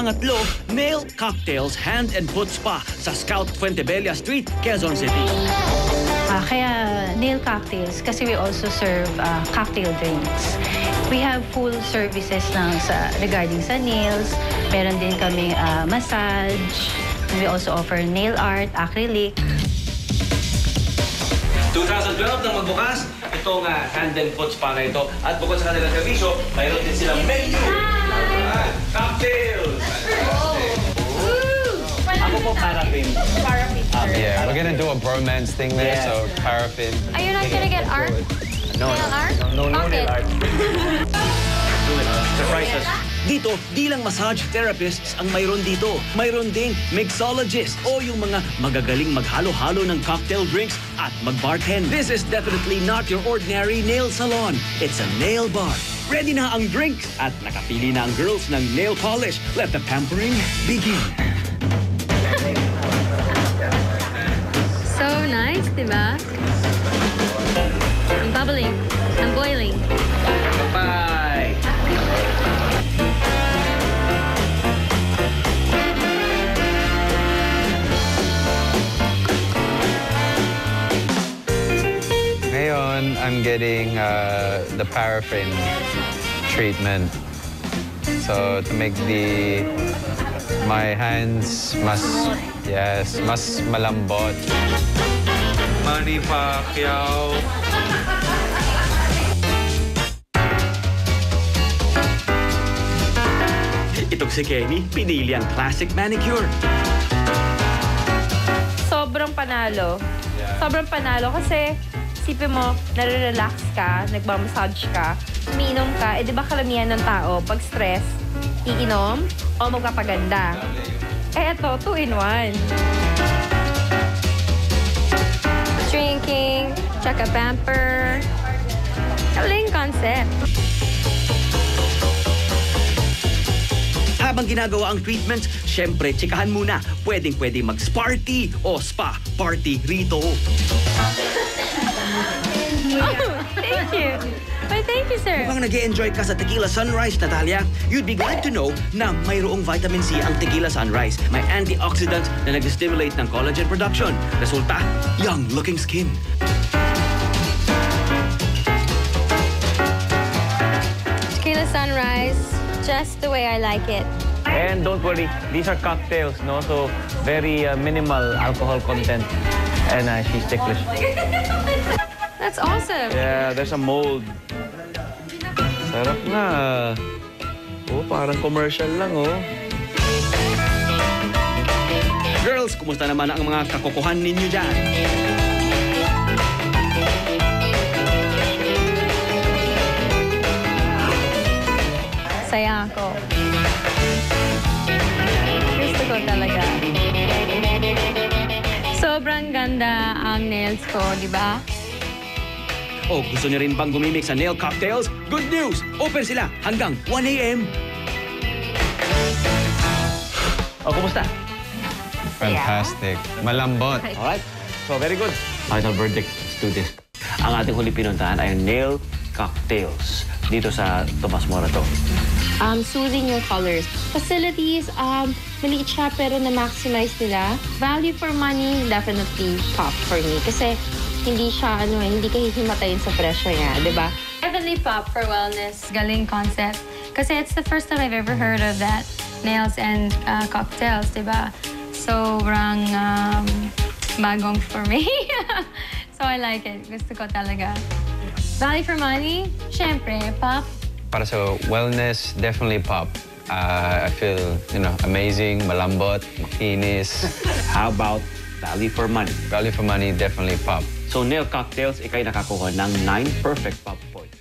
pangatlo, Nail Cocktails Hand and Foot Spa sa Scout Fuentebella Street, Quezon City. Kaya nail cocktails kasi we also serve cocktail drinks. We have full services regarding sa nails. Meron din kami massage. We also offer nail art, acrylic. 2012 nang magbukas itong Hand and Foot Spa na ito. At bukod sa kanilang servisyo, mayroon din silang menu. Cocktails! Ako po paraffin. Paraffin. Yeah, we're gonna do a bromance thing there, so paraffin. Are you not gonna get art? No, Nail art? no nail art. Surprises. Dito, di lang massage therapists ang mayroon dito. Mayroon ding mixologists o yung mga magagaling maghalo-halo ng cocktail drinks at mag-bartend. This is definitely not your ordinary nail salon. It's a nail bar. Ready na ang drinks at nakapili na ang girls ng nail polish. Let the pampering begin. So nice, diba? I'm bubbling. I'm boiling. Bye! Ngayon, I'm getting the paraffin treatment. So to make my hands mas malambot. Manny Pacquiao. Itong si Kenny, pinili ang classic manicure. Sobrang panalo. Sobrang panalo kasi isipin mo, nare-relax ka, nagmamassage ka, umiinom ka, di ba kalamihan ng tao, pag stress, iinom o magpapaganda. Eto, 2-in-1. Drinking, tsaka pamper. Kaling concept. Habang ginagawa ang treatments, syempre, tsikahan muna. Pwedeng-pwede mag-sparty o spa party rito. Thank you. Well, thank you, sir. Mukhang nag-e-enjoy ka sa Tequila Sunrise, Natalia. You'd be glad to know na mayroong vitamin C ang Tequila Sunrise. May antioxidants na nag-stimulate ng collagen production. Resulta, young-looking skin. Tequila Sunrise, just the way I like it. And don't worry, these are cocktails, no? So very minimal alcohol content. And she's ticklish. That's awesome. Yeah, there's a mold. Sarap na. Oh, parang commercial lang, oh. Girls, kumusta naman ang mga kakukuhan ninyo dyan? Saya ako. Gusto ko talaga. Sobrang ganda ang nails ko, di ba? O gusto niyo rin bang gumimik sa nail cocktails? Good news! Open sila hanggang 1 a.m. Oh, kumusta? Fantastic. Malambot. Alright. So, very good. Final verdict. Let's do this. Ang ating huli pinuntahan ay nail cocktails dito sa Tomas Morato. Soothing your colors. Facilities, maliit siya pero na-maximize nila. Value for money, definitely top for me. Kasi hindi siya, hindi ka hihimatayin sa presyo niya, di ba? Definitely pop for wellness. Galing concept. Kasi it's the first time I've ever heard of that. Nails and cocktails, di ba? Sobrang bagong for me. So I like it. Gusto ko talaga. Value for money, syempre, pop. Para sa wellness, definitely pop. I feel, amazing, malambot, makinis. How about value for money? Value for money, definitely pop. So nail cocktails, ikay nakakuha ng 9 perfect pop points.